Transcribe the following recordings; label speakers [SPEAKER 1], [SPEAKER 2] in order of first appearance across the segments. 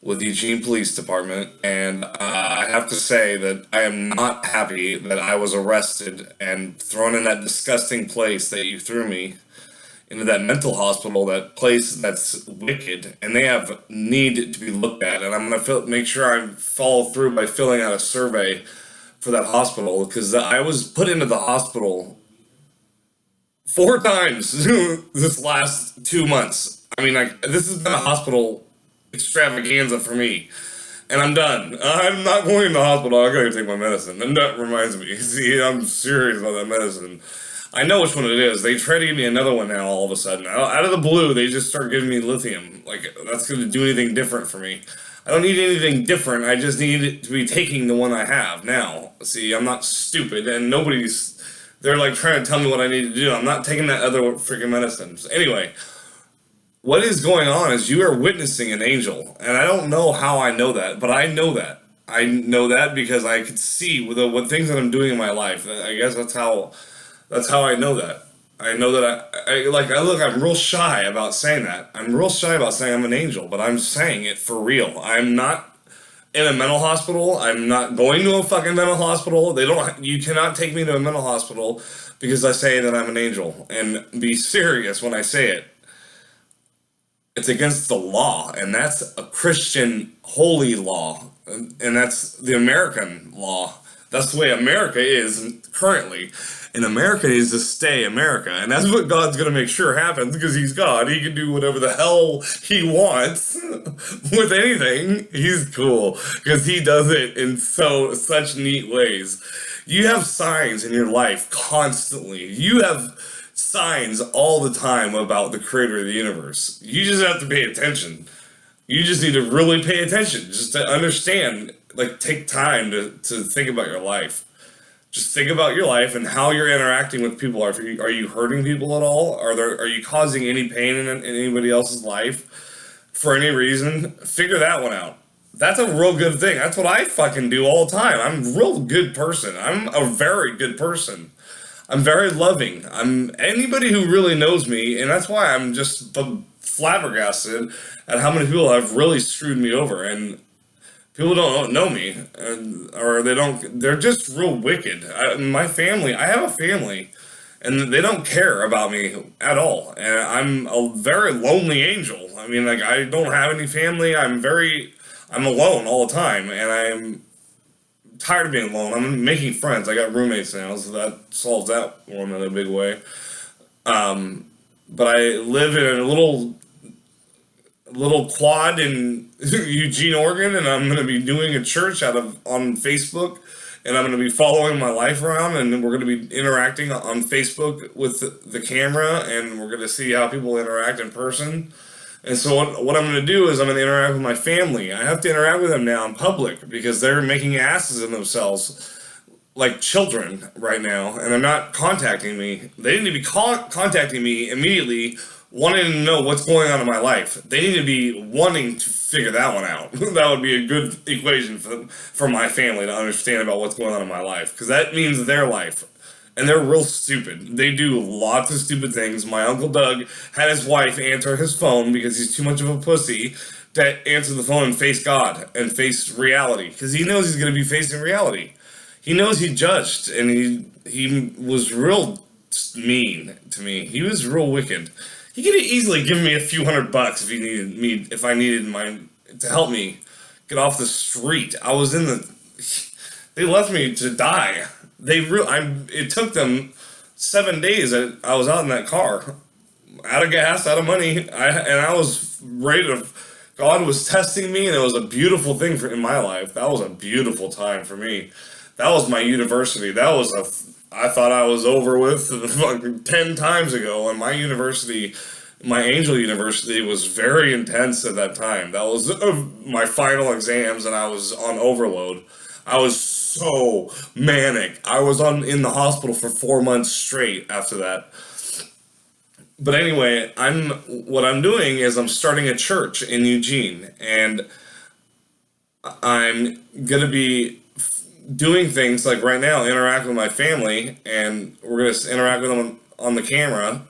[SPEAKER 1] with Eugene Police Department, and I have to say that I am not happy that I was arrested and thrown in that disgusting place that you threw me into, that mental hospital, that place that's wicked, and they have need to be looked at. And I'm gonna make sure I follow through by filling out a survey for that hospital because I was put into the hospital 4 times this last 2 months. I mean, like, this has been a hospital extravaganza for me. And I'm done. I'm not going to the hospital. I gotta take my medicine. And that reminds me. See, I'm serious about that medicine. I know which one it is. They try to give me another one now all of a sudden. Out of the blue, they just start giving me lithium. Like, that's going to do anything different for me. I don't need anything different. I just need to be taking the one I have now. See, I'm not stupid, and they're like trying to tell me what I need to do. I'm not taking that other freaking medicine. So anyway, what is going on is you are witnessing an angel, and I don't know how I know that, but I know that. I know that because I could see with what things that I'm doing in my life. I guess that's how I know that. I know that I'm real shy about saying that. I'm real shy about saying I'm an angel, but I'm saying it for real. I'm not in a mental hospital. I'm not going to a fucking mental hospital. You cannot take me to a mental hospital because I say that I'm an angel. And be serious when I say it. It's against the law, and that's a Christian holy law, and that's the American law. That's the way America is currently. And America needs to stay America. And that's what God's going to make sure happens because he's God. He can do whatever the hell he wants with anything. He's cool because he does it in such neat ways. You have signs in your life constantly. You have signs all the time about the creator of the universe. You just have to pay attention. You just need to really pay attention just to understand, like, take time to think about your life. Just think about your life and how you're interacting with people. Are you hurting people at all? Are you causing any pain in anybody else's life for any reason? Figure that one out. That's a real good thing. That's what I fucking do all the time. I'm a real good person. I'm a very good person. I'm very loving. I'm anybody who really knows me, and that's why I'm just flabbergasted at how many people have really screwed me over. And people don't know me, they're just real wicked. My family, I have a family, and they don't care about me at all. And I'm a very lonely angel. I mean, like, I don't have any family. I'm alone all the time, and I'm tired of being alone. I'm making friends. I got roommates now, so that solves that one in a big way. But I live in a little quad in Eugene, Oregon, and I'm going to be doing a church on Facebook, and I'm going to be following my life around, and we're going to be interacting on Facebook with the camera, and we're going to see how people interact in person. And so what I'm going to do is I'm going to interact with my family. I have to interact with them now in public because they're making asses of themselves like children right now, and they're not contacting me. They need to be contacting me immediately, wanting to know what's going on in my life. They need to be wanting to figure that one out. That would be a good equation for my family to understand about what's going on in my life, because that means their life. And they're real stupid. They do lots of stupid things. My Uncle Doug had his wife answer his phone because he's too much of a pussy to answer the phone and face God and face reality, because he knows he's going to be facing reality. He knows he judged, and he was real mean to me. He was real wicked. He could have easily given me a few $100 if I needed to help me get off the street. They left me to die. It took them 7 days. I was out in that car, out of gas, out of money, and I was ready to. God was testing me, and it was a beautiful thing in my life. That was a beautiful time for me. That was my university. I thought I was over with 10 times ago, and my university, my angel university, was very intense at that time. That was my final exams, and I was on overload. I was so manic. I was in the hospital for 4 months straight after that. But anyway, what I'm doing is I'm starting a church in Eugene, and I'm gonna be doing things like right now, interact with my family, and we're gonna interact with them on the camera,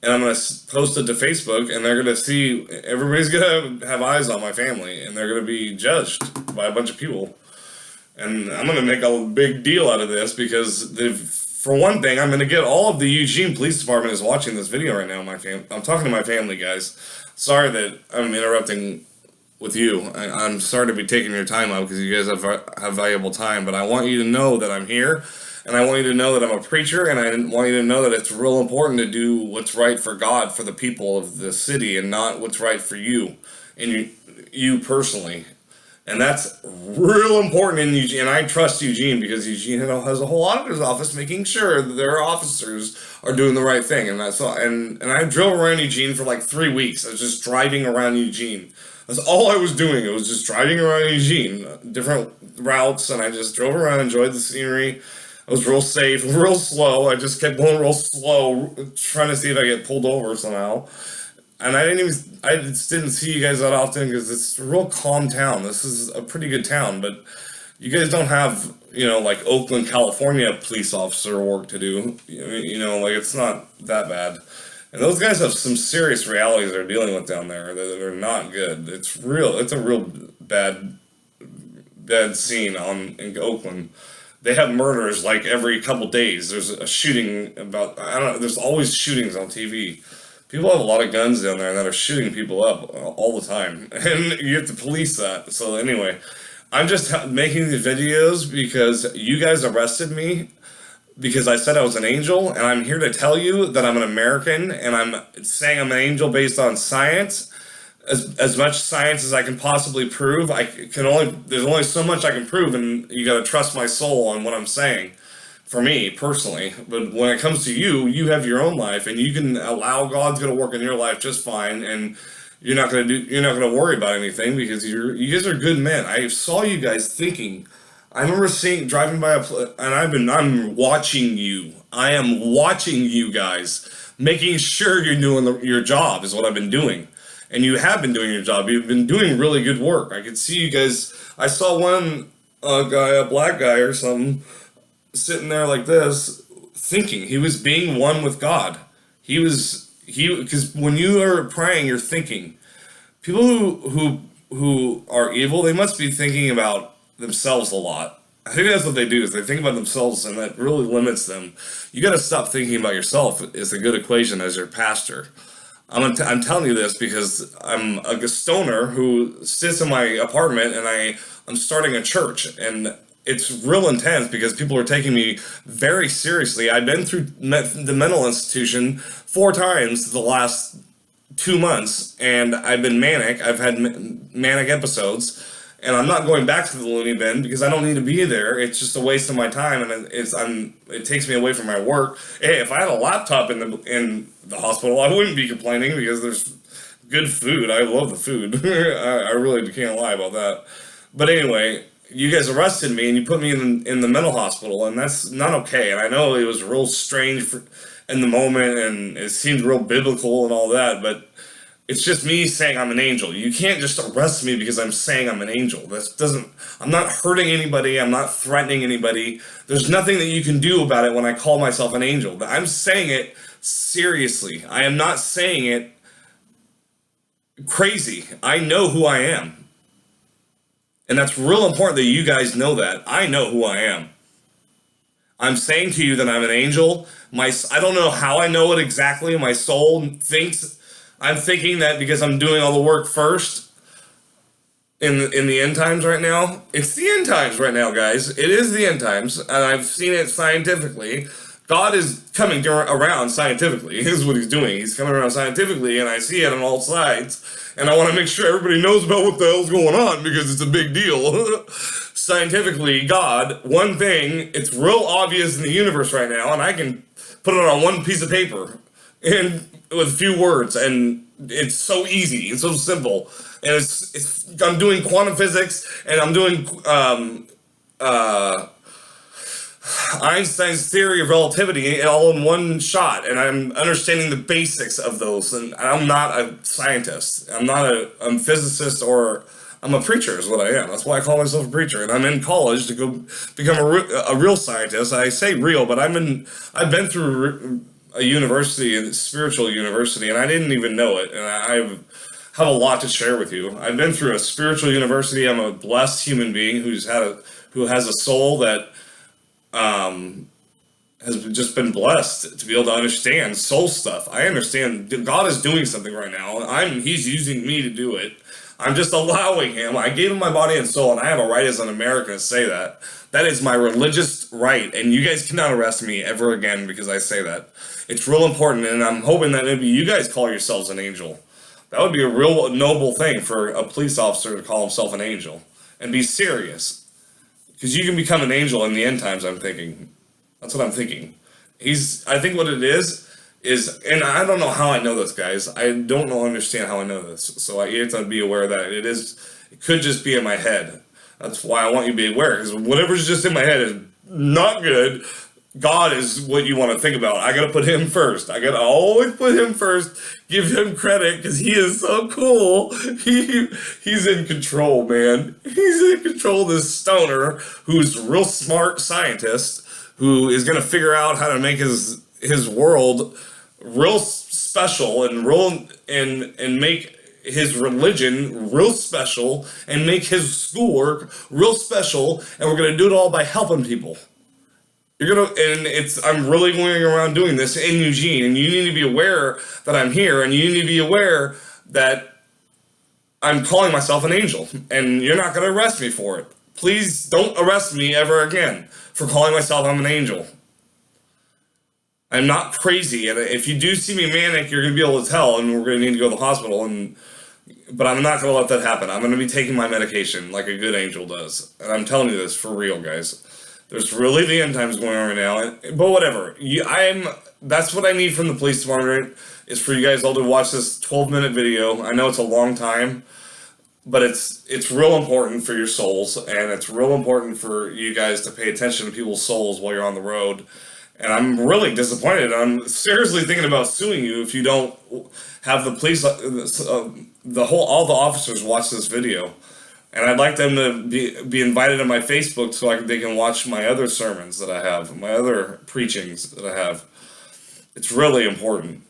[SPEAKER 1] and I'm gonna post it to Facebook, and they're gonna see, everybody's gonna have eyes on my family, and they're gonna be judged by a bunch of people. And I'm gonna make a big deal out of this because for one thing, I'm gonna get all of the Eugene Police Department is watching this video right now. I'm talking to my family, guys. Sorry that I'm interrupting with you. I'm sorry to be taking your time out because you guys have valuable time, but I want you to know that I'm here, and I want you to know that I'm a preacher, and I want you to know that it's real important to do what's right for God, for the people of the city, and not what's right for you and you personally. And that's real important in Eugene. And I trust Eugene because Eugene has a whole auditor's office making sure that their officers are doing the right thing. And and I drove around Eugene for like 3 weeks. I was just driving around Eugene. That's all I was doing. It was just driving around Eugene, different routes, and I just drove around, enjoyed the scenery. I was real safe, real slow. I just kept going real slow, trying to see if I get pulled over somehow. And I just didn't see you guys that often because it's a real calm town. This is a pretty good town, but you guys don't have, like Oakland, California police officer work to do. Like it's not that bad. And those guys have some serious realities they're dealing with down there that are not good. It's a real bad scene in Oakland. They have murders like every couple days. There's a shooting there's always shootings on TV. People have a lot of guns down there that are shooting people up all the time, and you have to police that. So anyway, I'm just making these videos because you guys arrested me because I said I was an angel, and I'm here to tell you that I'm an American, and I'm saying I'm an angel based on science, as much science as I can possibly prove. There's only so much I can prove, and you got to trust my soul on what I'm saying. For me personally, but when it comes to you, you have your own life, and you can allow God's going to work in your life just fine, and you're not going to worry about anything because you guys are good men. I saw you guys thinking. I remember driving by and I'm watching you. I am watching you guys, making sure you're doing your job is what I've been doing, and you have been doing your job. You've been doing really good work. I could see you guys. I saw one guy, a black guy or something, sitting there like this, thinking. He was being one with God. Because when you are praying, you're thinking. People who are evil, they must be thinking about themselves a lot. I think that's what they do, is they think about themselves, and that really limits them. You got to stop thinking about yourself. Is a good equation as your pastor. I'm telling you this because I'm a stoner who sits in my apartment, and I'm starting a church, and it's real intense because people are taking me very seriously. I've been through the mental institution 4 times the last 2 months, and I've been manic. I've had manic episodes, and I'm not going back to the loony bin because I don't need to be there. It's just a waste of my time, and it takes me away from my work. Hey, if I had a laptop in the hospital, I wouldn't be complaining because there's good food. I love the food. I really can't lie about that. But anyway, you guys arrested me and you put me in the mental hospital, and that's not okay. And I know it was real strange in the moment, and it seemed real biblical and all that, but it's just me saying I'm an angel. You can't just arrest me because I'm saying I'm an angel. I'm not hurting anybody. I'm not threatening anybody. There's nothing that you can do about it when I call myself an angel. I'm saying it seriously. I am not saying it crazy. I know who I am. And that's real important that you guys know that. I know who I am. I'm saying to you that I'm an angel. I don't know how I know it exactly. My soul thinks. I'm thinking that because I'm doing all the work first in the end times right now. It's the end times right now, guys. It is the end times, and I've seen it scientifically. God is coming around scientifically, is what he's doing. He's coming around scientifically, and I see it on all sides. And I want to make sure everybody knows about what the hell's going on because it's a big deal. Scientifically, God, one thing, it's real obvious in the universe right now, and I can put it on one piece of paper and with a few words, and it's so easy, it's so simple. And I'm doing quantum physics, and I'm doing Einstein's theory of relativity all in one shot, and I'm understanding the basics of those. And I'm not a scientist. I'm not a physicist, or I'm a preacher is what I am. That's why I call myself a preacher. And I'm in college to go become a real scientist. I say real, but I've been through a university, a spiritual university, and I didn't even know it. And I have a lot to share with you. I've been through a spiritual university. I'm a blessed human being who has a soul that has just been blessed to be able to understand soul stuff. I understand God is doing something right now. He's using me to do it. I'm just allowing him. I gave him my body and soul, and I have a right as an American to say that. That is my religious right, and you guys cannot arrest me ever again because I say that. It's real important, and I'm hoping that maybe you guys call yourselves an angel. That would be a real noble thing for a police officer to call himself an angel and be serious. Because you can become an angel in the end times, I'm thinking. That's what I'm thinking. I think what it is, and I don't know how I know this, guys. I don't understand how I know this. So you have to be aware that it could just be in my head. That's why I want you to be aware, because whatever's just in my head is not good. God is what you want to think about. I got to put him first. I got to always put him first. Give him credit because he is so cool. He's in control, man. He's in control. This stoner who's a real smart scientist who is going to figure out how to make his world real special and make his religion real special and make his schoolwork real special, and we're going to do it all by helping people. I'm really going around doing this in Eugene, and you need to be aware that I'm here, and you need to be aware that I'm calling myself an angel, and you're not going to arrest me for it. Please don't arrest me ever again for calling myself I'm an angel. I'm not crazy, and if you do see me manic, you're going to be able to tell, and we're going to need to go to the hospital, but I'm not going to let that happen. I'm going to be taking my medication like a good angel does, and I'm telling you this for real, guys. There's really the end times going on right now, but whatever. That's what I need from the police department, is for you guys all to watch this 12-minute video. I know it's a long time, but it's real important for your souls, and it's real important for you guys to pay attention to people's souls while you're on the road. And I'm really disappointed. I'm seriously thinking about suing you if you don't have the police, all the officers watch this video. And I'd like them to be invited to my Facebook so they can watch my other sermons that I have, my other preachings that I have. It's really important.